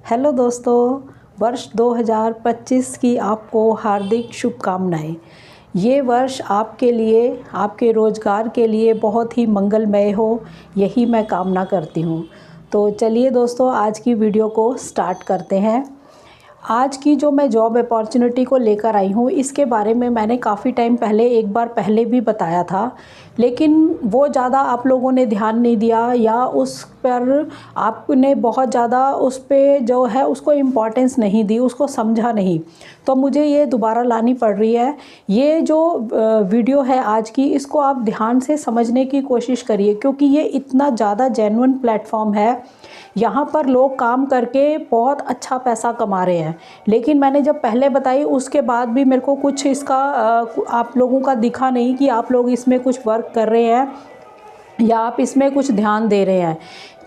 Hello दोस्तों, वर्ष 2025 की आपको हार्दिक शुभकामनाएं। ये वर्ष आपके लिए, आपके रोज़गार के लिए बहुत ही मंगलमय हो, यही मैं कामना करती हूँ। तो चलिए दोस्तों, आज की वीडियो को स्टार्ट करते हैं। आज की जो मैं जॉब अपॉर्चुनिटी को लेकर आई हूँ, इसके बारे में मैंने काफ़ी टाइम पहले एक बार पहले भी बताया था, लेकिन वो ज़्यादा आप लोगों ने ध्यान नहीं दिया या उस पर आपने बहुत ज़्यादा उस पे जो है उसको इम्पोर्टेंस नहीं दी, उसको समझा नहीं। तो मुझे ये दोबारा लानी पड़ रही है। ये जो वीडियो है आज की, इसको आप ध्यान से समझने की कोशिश करिए, क्योंकि ये इतना ज़्यादा जेन्युइन प्लेटफॉर्म है। यहाँ पर लोग काम करके बहुत अच्छा पैसा कमा रहे हैं, लेकिन मैंने जब पहले बताई उसके बाद भी मेरे को कुछ इसका आप लोगों का दिखा नहीं कि आप लोग इसमें कुछ वर्क कर रहे हैं या आप इसमें कुछ ध्यान दे रहे हैं।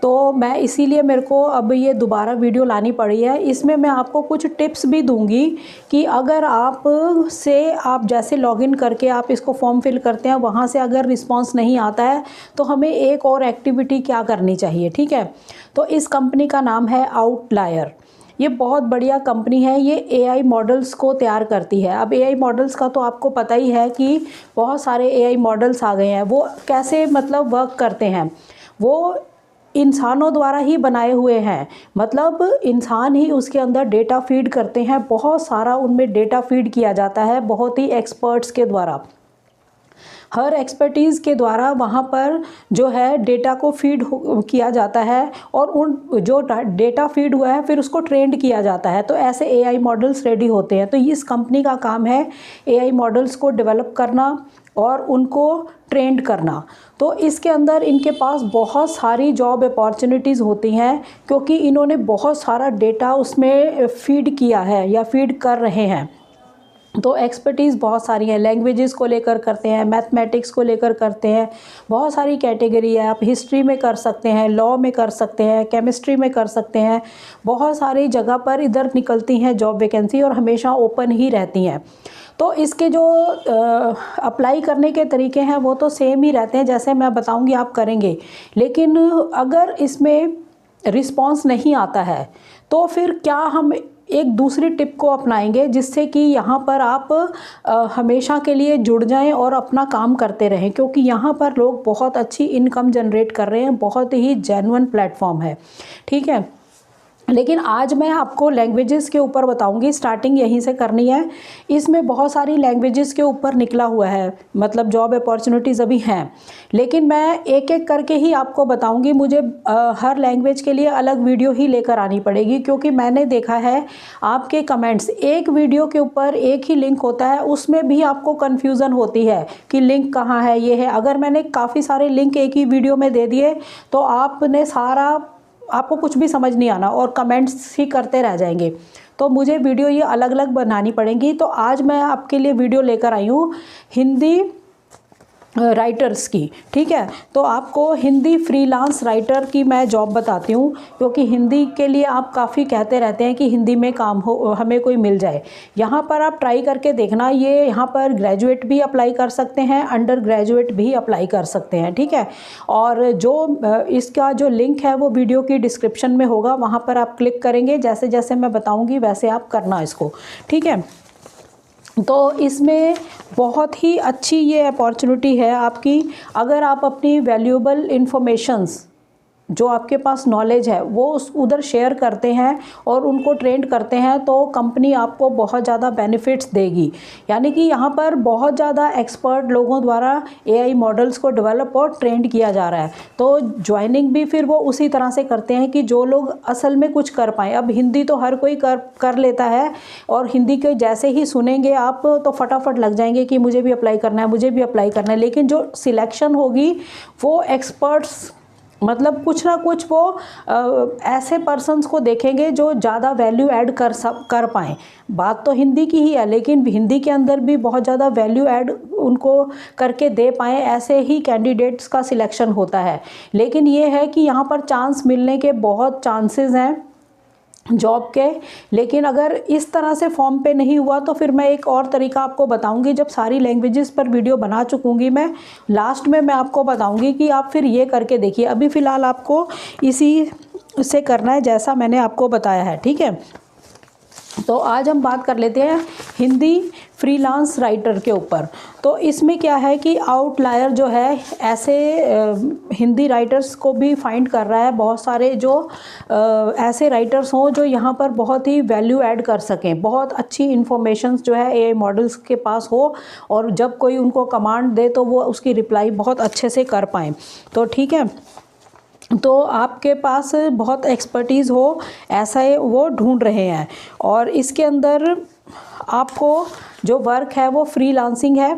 तो मैं इसीलिए मेरे को अब ये दोबारा वीडियो लानी पड़ी है। इसमें मैं आपको कुछ टिप्स भी दूंगी कि अगर आप जैसे लॉगिन करके आप इसको फॉर्म फिल करते हैं, वहाँ से अगर रिस्पांस नहीं आता है तो हमें एक और एक्टिविटी क्या करनी चाहिए, ठीक है। तो इस कंपनी का नाम है आउटलायर। ये बहुत बढ़िया कंपनी है। ये एआई मॉडल्स को तैयार करती है। अब एआई मॉडल्स का तो आपको पता ही है कि बहुत सारे एआई मॉडल्स आ गए हैं। वो कैसे मतलब वर्क करते हैं, वो इंसानों द्वारा ही बनाए हुए हैं। मतलब इंसान ही उसके अंदर डेटा फीड करते हैं, बहुत सारा उनमें डेटा फीड किया जाता है बहुत ही एक्सपर्ट्स के द्वारा। हर एक्सपर्टीज़ के द्वारा वहाँ पर जो है डेटा को फीड किया जाता है, और उन जो डेटा फीड हुआ है फिर उसको ट्रेंड किया जाता है। तो ऐसे एआई मॉडल्स रेडी होते हैं। तो इस कंपनी का काम है एआई मॉडल्स को डेवलप करना और उनको ट्रेंड करना। तो इसके अंदर इनके पास बहुत सारी जॉब अपॉर्चुनिटीज़ होती हैं, क्योंकि इन्होंने बहुत सारा डेटा उसमें फीड किया है या फीड कर रहे हैं। तो एक्सपर्टीज़ बहुत सारी है, लैंग्वेजेस को लेकर करते हैं, मैथमेटिक्स को लेकर करते हैं, बहुत सारी कैटेगरी है। आप हिस्ट्री में कर सकते हैं, लॉ में कर सकते हैं, केमिस्ट्री में कर सकते हैं। बहुत सारी जगह पर इधर निकलती हैं जॉब वैकेंसी और हमेशा ओपन ही रहती हैं। तो इसके जो अप्लाई करने के तरीके हैं वो तो सेम ही रहते हैं, जैसे मैं बताऊंगी आप करेंगे। लेकिन अगर इसमें रिस्पांस नहीं आता है तो फिर क्या हम एक दूसरी टिप को अपनाएंगे, जिससे कि यहाँ पर आप हमेशा के लिए जुड़ जाएं और अपना काम करते रहें, क्योंकि यहाँ पर लोग बहुत अच्छी इनकम जनरेट कर रहे हैं। बहुत ही जेन्युइन प्लेटफॉर्म है, ठीक है। लेकिन आज मैं आपको लैंग्वेजेस के ऊपर बताऊंगी, स्टार्टिंग यहीं से करनी है। इसमें बहुत सारी लैंग्वेजेस के ऊपर निकला हुआ है, मतलब जॉब अपॉर्चुनिटीज़ अभी हैं, लेकिन मैं एक एक करके ही आपको बताऊंगी। मुझे हर लैंग्वेज के लिए अलग वीडियो ही लेकर आनी पड़ेगी, क्योंकि मैंने देखा है आपके कमेंट्स, एक वीडियो के ऊपर एक ही लिंक होता है, उसमें भी आपको कन्फ्यूज़न होती है कि लिंक कहाँ है, ये है। अगर मैंने काफ़ी सारे लिंक एक ही वीडियो में दे दिए तो आपको कुछ भी समझ नहीं आना और कमेंट्स ही करते रह जाएंगे। तो मुझे वीडियो ये अलग अलग बनानी पड़ेंगी। तो आज मैं आपके लिए वीडियो लेकर आई हूँ हिंदी राइटर्स की, ठीक है। तो आपको हिंदी फ्रीलांस राइटर की मैं जॉब बताती हूँ, क्योंकि हिंदी के लिए आप काफ़ी कहते रहते हैं कि हिंदी में काम हो, हमें कोई मिल जाए। यहाँ पर आप ट्राई करके देखना। ये यहाँ पर ग्रेजुएट भी अप्लाई कर सकते हैं, अंडर ग्रेजुएट भी अप्लाई कर सकते हैं, ठीक है। और जो इसका जो लिंक है वो वीडियो की डिस्क्रिप्शन में होगा, वहाँ पर आप क्लिक करेंगे। जैसे जैसे मैं बताऊँगी वैसे आप करना इसको, ठीक है। तो इसमें बहुत ही अच्छी ये अपॉर्चुनिटी है आपकी। अगर आप अपनी वैल्यूएबल इन्फॉर्मेशंस, जो आपके पास नॉलेज है, वो उधर शेयर करते हैं और उनको ट्रेंड करते हैं, तो कंपनी आपको बहुत ज़्यादा बेनिफिट्स देगी। यानी कि यहाँ पर बहुत ज़्यादा एक्सपर्ट लोगों द्वारा एआई मॉडल्स को डेवलप और ट्रेंड किया जा रहा है। तो ज्वाइनिंग भी फिर वो उसी तरह से करते हैं कि जो लोग असल में कुछ कर पाएँ। अब हिंदी तो हर कोई कर लेता है, और हिंदी के जैसे ही सुनेंगे आप तो फटाफट लग जाएंगे कि मुझे भी अप्लाई करना है, मुझे भी अप्लाई करना है। लेकिन जो सिलेक्शन होगी वो एक्सपर्ट्स, मतलब कुछ ना कुछ वो ऐसे पर्सन्स को देखेंगे जो ज़्यादा वैल्यू ऐड कर पाएँ। बात तो हिंदी की ही है, लेकिन हिंदी के अंदर भी बहुत ज़्यादा वैल्यू ऐड उनको करके दे पाएँ, ऐसे ही कैंडिडेट्स का सिलेक्शन होता है। लेकिन ये है कि यहाँ पर चांस मिलने के बहुत चांसेस हैं जॉब के। लेकिन अगर इस तरह से फॉर्म पे नहीं हुआ तो फिर मैं एक और तरीका आपको बताऊंगी। जब सारी लैंग्वेजेस पर वीडियो बना चुकूंगी मैं, लास्ट में मैं आपको बताऊंगी कि आप फिर ये करके देखिए। अभी फ़िलहाल आपको इसी से करना है जैसा मैंने आपको बताया है, ठीक है। तो आज हम बात कर लेते हैं हिंदी फ्रीलांस राइटर के ऊपर। तो इसमें क्या है कि आउटलायर जो है ऐसे हिंदी राइटर्स को भी फाइंड कर रहा है, बहुत सारे जो ऐसे राइटर्स हों जो यहाँ पर बहुत ही वैल्यू ऐड कर सकें, बहुत अच्छी इन्फॉर्मेशन जो है एआई मॉडल्स के पास हो, और जब कोई उनको कमांड दे तो वो उसकी रिप्लाई बहुत अच्छे से कर पाएँ। तो ठीक है, तो आपके पास बहुत एक्सपर्टीज़ हो ऐसा वो ढूंढ रहे हैं। और इसके अंदर आपको जो वर्क है वो फ्रीलांसिंग है,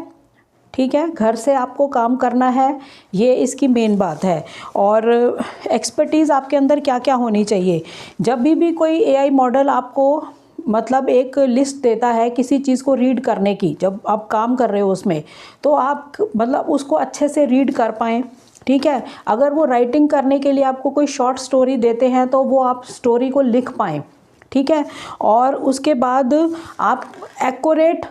ठीक है, घर से आपको काम करना है, ये इसकी मेन बात है। और एक्सपर्टीज़ आपके अंदर क्या क्या होनी चाहिए। जब भी कोई एआई मॉडल आपको मतलब एक लिस्ट देता है किसी चीज़ को रीड करने की, जब आप काम कर रहे हो उसमें, तो आप मतलब उसको अच्छे से रीड कर पाएँ, ठीक है। अगर वो राइटिंग करने के लिए आपको कोई शॉर्ट स्टोरी देते हैं तो वो आप स्टोरी को लिख पाएँ, ठीक है। और उसके बाद आप एक्यूरेट,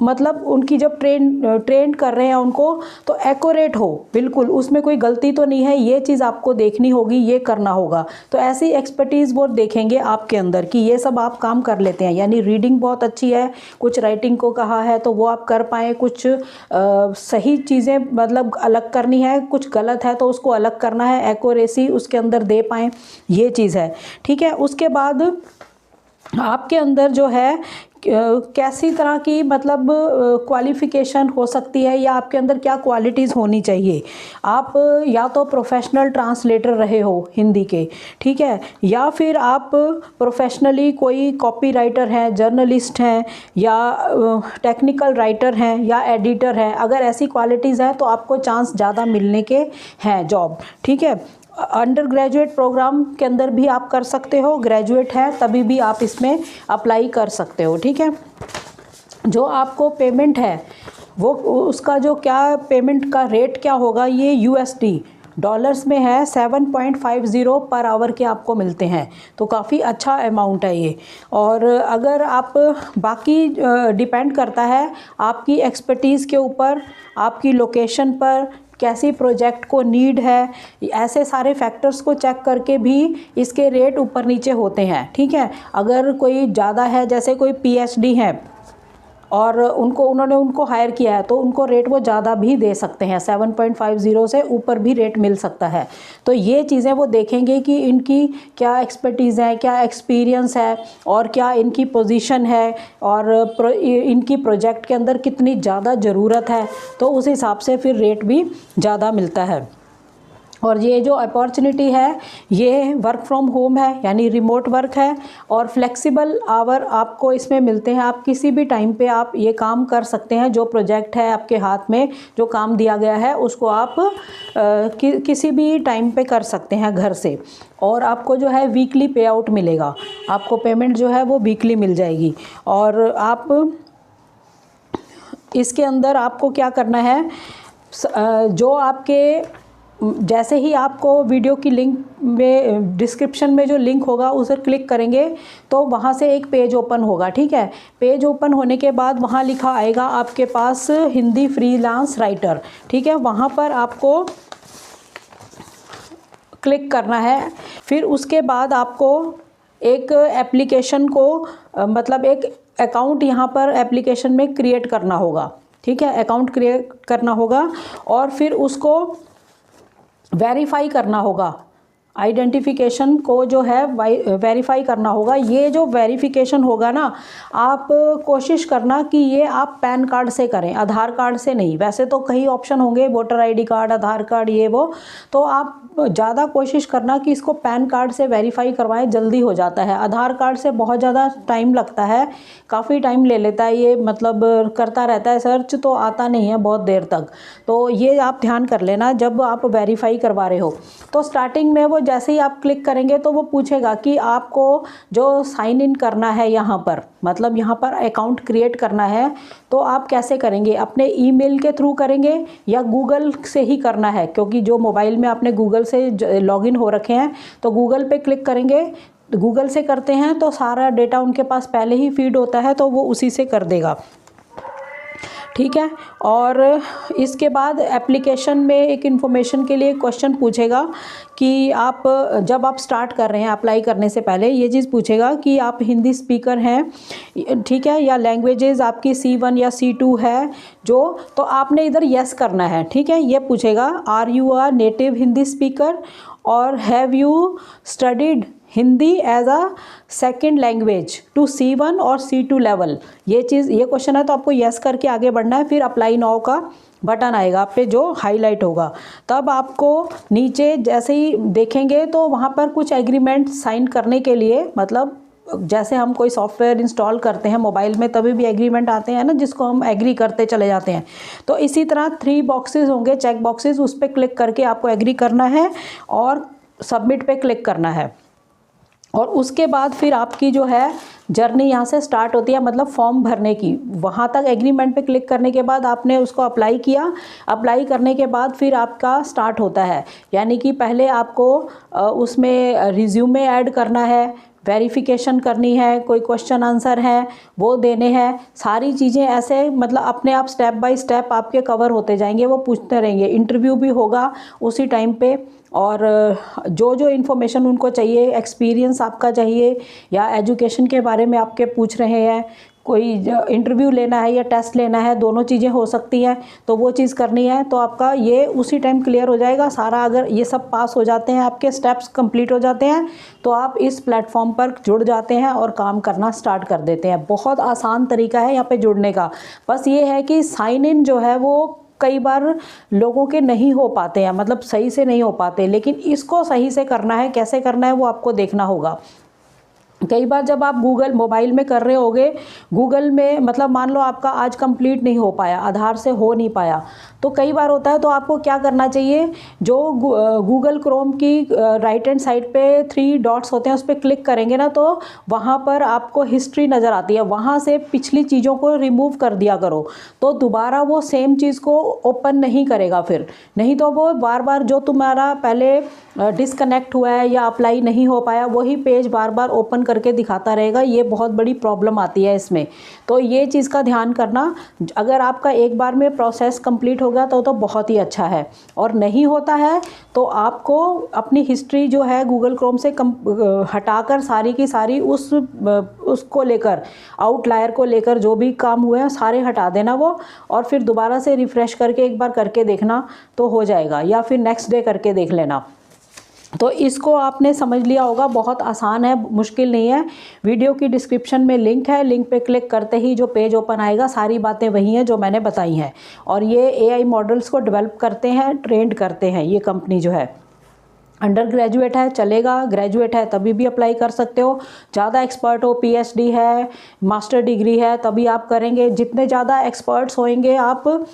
मतलब उनकी जब ट्रेन कर रहे हैं उनको, तो एक्यूरेट हो बिल्कुल, उसमें कोई गलती तो नहीं है, ये चीज़ आपको देखनी होगी, ये करना होगा। तो ऐसी एक्सपर्टीज़ वो देखेंगे आपके अंदर कि ये सब आप काम कर लेते हैं, यानी रीडिंग बहुत अच्छी है, कुछ राइटिंग को कहा है तो वो आप कर पाएँ, कुछ सही चीज़ें मतलब अलग करनी है, कुछ गलत है तो उसको अलग करना है, एक्यूरेसी उसके अंदर दे पाएँ, ये चीज़ है, ठीक है। उसके बाद आपके अंदर जो है कैसी तरह की मतलब क्वालिफ़िकेशन हो सकती है, या आपके अंदर क्या क्वालिटीज़ होनी चाहिए। आप या तो प्रोफेशनल ट्रांसलेटर रहे हो हिंदी के, ठीक है, या फिर आप प्रोफेशनली कोई कॉपी राइटर हैं, जर्नलिस्ट हैं, या टेक्निकल राइटर हैं, या एडिटर हैं। अगर ऐसी क्वालिटीज़ हैं तो आपको चांस ज़्यादा मिलने के हैं जॉब, ठीक है। अंडर ग्रेजुएट प्रोग्राम के अंदर भी आप कर सकते हो, ग्रेजुएट है तभी भी आप इसमें अप्लाई कर सकते हो, ठीक है। जो आपको पेमेंट है वो उसका जो क्या पेमेंट का रेट क्या होगा, ये यूएसडी डॉलर्स में है, 7.50 पर आवर के आपको मिलते हैं, तो काफ़ी अच्छा अमाउंट है ये। और अगर आप बाकी डिपेंड करता है आपकी एक्सपर्टीज़ के ऊपर, आपकी लोकेशन पर, कैसी प्रोजेक्ट को नीड है, ऐसे सारे फैक्टर्स को चेक करके भी इसके रेट ऊपर नीचे होते हैं, ठीक है। अगर कोई ज़्यादा है, जैसे कोई पीएचडी है और उन्होंने उनको हायर किया है, तो उनको रेट वो ज़्यादा भी दे सकते हैं, 7.50 से ऊपर भी रेट मिल सकता है। तो ये चीज़ें वो देखेंगे कि इनकी क्या एक्सपर्टीज़ है, क्या एक्सपीरियंस है, और क्या इनकी पोजीशन है, और इनकी प्रोजेक्ट के अंदर कितनी ज़्यादा ज़रूरत है, तो उस हिसाब से फिर रेट भी ज़्यादा मिलता है। और ये जो अपॉर्चुनिटी है ये वर्क फ्रॉम होम है, यानी रिमोट वर्क है, और फ्लेक्सिबल आवर आपको इसमें मिलते हैं। आप किसी भी टाइम पे आप ये काम कर सकते हैं, जो प्रोजेक्ट है आपके हाथ में, जो काम दिया गया है उसको आप किसी भी टाइम पे कर सकते हैं घर से। और आपको जो है वीकली पे आउट मिलेगा, आपको पेमेंट जो है वो वीकली मिल जाएगी। और आप इसके अंदर आपको क्या करना है, जो आपके जैसे ही आपको वीडियो की लिंक में डिस्क्रिप्शन में जो लिंक होगा उसे क्लिक करेंगे तो वहाँ से एक पेज ओपन होगा, ठीक है। पेज ओपन होने के बाद वहाँ लिखा आएगा आपके पास हिंदी फ्रीलांस राइटर, ठीक है। वहाँ पर आपको क्लिक करना है। फिर उसके बाद आपको एक एप्लीकेशन को मतलब एक अकाउंट यहाँ पर एप्लीकेशन में क्रिएट करना होगा, ठीक है। अकाउंट क्रिएट करना होगा और फिर उसको वेरीफाई करना होगा, आइडेंटिफिकेशन को जो है वेरीफाई करना होगा। ये जो वेरिफिकेशन होगा ना, आप कोशिश करना कि ये आप पैन कार्ड से करें, आधार कार्ड से नहीं। वैसे तो कई ऑप्शन होंगे, वोटर आईडी कार्ड, आधार कार्ड, ये वो, तो आप ज़्यादा कोशिश करना कि इसको पैन कार्ड से वेरीफाई करवाएं, जल्दी हो जाता है। आधार कार्ड से बहुत ज़्यादा टाइम लगता है, काफ़ी टाइम ले लेता है ये, मतलब करता रहता है सर्च तो आता नहीं है बहुत देर तक। तो ये आप ध्यान कर लेना जब आप वेरीफाई करवा रहे हो। तो स्टार्टिंग में वो जैसे ही आप क्लिक करेंगे तो वो पूछेगा कि आपको जो साइन इन करना है यहाँ पर, मतलब यहाँ पर अकाउंट क्रिएट करना है, तो आप कैसे करेंगे, अपने ईमेल के थ्रू करेंगे या गूगल से ही करना है, क्योंकि जो मोबाइल में आपने गूगल से लॉगिन हो रखे हैं तो गूगल पे क्लिक करेंगे। गूगल से करते हैं तो सारा डेटा उनके पास पहले ही फीड होता है, तो वो उसी से कर देगा, ठीक है। और इसके बाद एप्लीकेशन में एक इन्फॉर्मेशन के लिए क्वेश्चन पूछेगा कि आप जब आप स्टार्ट कर रहे हैं अप्लाई करने से पहले ये चीज़ पूछेगा कि आप हिंदी स्पीकर हैं, ठीक है, या लैंग्वेजेस आपकी C1 या C2 है जो, तो आपने इधर यस करना है, ठीक है। ये पूछेगा are you a native Hindi speaker और have you studied Hindi as a second language to C1 और C2 लेवल। ये क्वेश्चन है तो आपको यस करके आगे बढ़ना है। फिर अप्लाई नाउ का बटन आएगा आप पे जो हाईलाइट होगा, तब आपको नीचे जैसे ही देखेंगे तो वहाँ पर कुछ एग्रीमेंट साइन करने के लिए, मतलब जैसे हम कोई सॉफ्टवेयर इंस्टॉल करते हैं मोबाइल में तभी भी एग्रीमेंट आते हैं ना, जिसको हम एग्री करते चले जाते हैं, तो इसी तरह 3 बॉक्सेस होंगे, चेक बॉक्सेस, उस पर क्लिक करके आपको एग्री करना है और सबमिट पे क्लिक करना है। और उसके बाद फिर आपकी जो है जर्नी यहाँ से स्टार्ट होती है, मतलब फॉर्म भरने की। वहाँ तक एग्रीमेंट पे क्लिक करने के बाद आपने उसको अप्लाई किया, अप्लाई करने के बाद फिर आपका स्टार्ट होता है, यानी कि पहले आपको उसमें रिज्यूमे ऐड करना है, वेरिफिकेशन करनी है, कोई क्वेश्चन आंसर है वो देने हैं, सारी चीज़ें ऐसे मतलब अपने आप स्टेप बाय स्टेप आपके कवर होते जाएंगे, वो पूछते रहेंगे। इंटरव्यू भी होगा उसी टाइम पे, और जो जो इन्फॉर्मेशन उनको चाहिए, एक्सपीरियंस आपका चाहिए या एजुकेशन के बारे में आपके पूछ रहे हैं, कोई इंटरव्यू लेना है या टेस्ट लेना है, दोनों चीज़ें हो सकती हैं, तो वो चीज़ करनी है, तो आपका ये उसी टाइम क्लियर हो जाएगा सारा। अगर ये सब पास हो जाते हैं, आपके स्टेप्स कंप्लीट हो जाते हैं, तो आप इस प्लेटफॉर्म पर जुड़ जाते हैं और काम करना स्टार्ट कर देते हैं। बहुत आसान तरीका है यहाँ पे जुड़ने का। बस ये है कि साइन इन जो है वो कई बार लोगों के नहीं हो पाते हैं, मतलब सही से नहीं हो पाते, लेकिन इसको सही से करना है। कैसे करना है वो आपको देखना होगा। कई बार जब आप गूगल मोबाइल में कर रहे होगे, गूगल में मतलब मान लो आपका आज कंप्लीट नहीं हो पाया, आधार से हो नहीं पाया, तो कई बार होता है, तो आपको क्या करना चाहिए, जो गूगल क्रोम की राइट हैंड साइड पे 3 डॉट्स होते हैं, उस पर क्लिक करेंगे ना, तो वहाँ पर आपको हिस्ट्री नज़र आती है, वहाँ से पिछली चीज़ों को रिमूव कर दिया करो, तो दोबारा वो सेम चीज़ को ओपन नहीं करेगा फिर। नहीं तो वो बार बार जो तुम्हारा पहले डिसकनेक्ट हुआ है या अप्लाई नहीं हो पाया, वही पेज बार बार ओपन करके दिखाता रहेगा। ये बहुत बड़ी प्रॉब्लम आती है इसमें, तो ये चीज़ का ध्यान करना। अगर आपका एक बार में प्रोसेस कंप्लीट हो गया तो बहुत ही अच्छा है, और नहीं होता है तो आपको अपनी हिस्ट्री जो है गूगल क्रोम से हटाकर सारी की सारी उसको लेकर, आउटलायर को लेकर जो भी काम हुए हैं सारे हटा देना वो, और फिर दोबारा से रिफ़्रेश करके एक बार करके देखना तो हो जाएगा, या फिर नेक्स्ट डे करके देख लेना। तो इसको आपने समझ लिया होगा, बहुत आसान है, मुश्किल नहीं है। वीडियो की डिस्क्रिप्शन में लिंक है, लिंक पे क्लिक करते ही जो पेज ओपन आएगा, सारी बातें वही हैं जो मैंने बताई हैं। और ये AI मॉडल्स को डेवलप करते हैं, ट्रेंड करते हैं। ये कंपनी जो है अंडर ग्रेजुएट है चलेगा, ग्रेजुएट है तभी भी अप्लाई कर सकते हो, ज़्यादा एक्सपर्ट हो, PhD है, मास्टर डिग्री है, तभी आप करेंगे। जितने ज़्यादा एक्सपर्ट्स होंगे आप,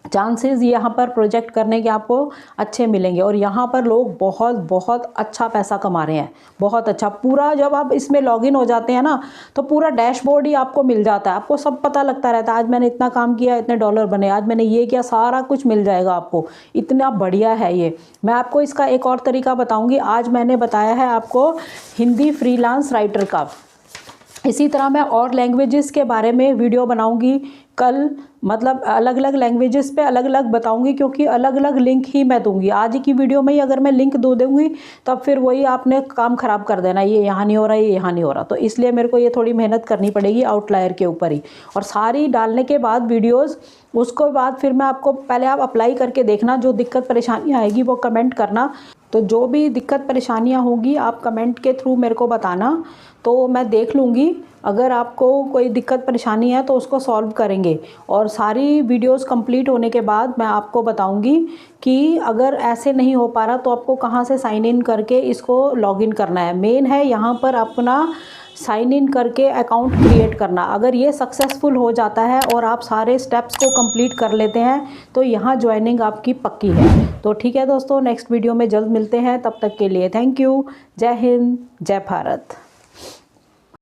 चांसेस यहाँ पर प्रोजेक्ट करने के आपको अच्छे मिलेंगे। और यहाँ पर लोग बहुत बहुत अच्छा पैसा कमा रहे हैं, बहुत अच्छा। पूरा जब आप इसमें लॉगिन हो जाते हैं ना, तो पूरा डैशबोर्ड ही आपको मिल जाता है, आपको सब पता लगता रहता है, आज मैंने इतना काम किया, इतने डॉलर बने, आज मैंने ये किया, सारा कुछ मिल जाएगा आपको। इतना बढ़िया है ये। मैं आपको इसका एक और तरीका बताऊँगी। आज मैंने बताया है आपको हिंदी फ्रीलांस राइटर का, इसी तरह मैं और लैंग्वेजेस के बारे में वीडियो बनाऊंगी कल, मतलब अलग अलग लैंग्वेजेस पे अलग अलग बताऊंगी, क्योंकि अलग अलग लिंक ही मैं दूंगी। आज की वीडियो में ही अगर मैं लिंक दो दूंगी तब फिर वही आपने काम ख़राब कर देना, ये यहाँ नहीं हो रहा, ये यहाँ नहीं हो रहा। तो इसलिए मेरे को ये थोड़ी मेहनत करनी पड़ेगी आउटलायर के ऊपर ही। और सारी डालने के बाद वीडियोज़, उसको बाद फिर मैं आपको, पहले आप अप्लाई करके देखना, जो दिक्कत परेशानियाँ आएगी वो कमेंट करना। तो जो भी दिक्कत परेशानियाँ होगी आप कमेंट के थ्रू मेरे को बताना, तो मैं देख लूँगी। अगर आपको कोई दिक्कत परेशानी है तो उसको सॉल्व करेंगे। और सारी वीडियोस कंप्लीट होने के बाद मैं आपको बताऊंगी कि अगर ऐसे नहीं हो पा रहा तो आपको कहाँ से साइन इन करके इसको लॉगिन करना है। मेन है यहाँ पर अपना साइन इन करके अकाउंट क्रिएट करना। अगर ये सक्सेसफुल हो जाता है और आप सारे स्टेप्स को कंप्लीट कर लेते हैं तो यहाँ ज्वाइनिंग आपकी पक्की है। तो ठीक है दोस्तों, नेक्स्ट वीडियो में जल्द मिलते हैं, तब तक के लिए थैंक यू। जय हिंद, जय भारत।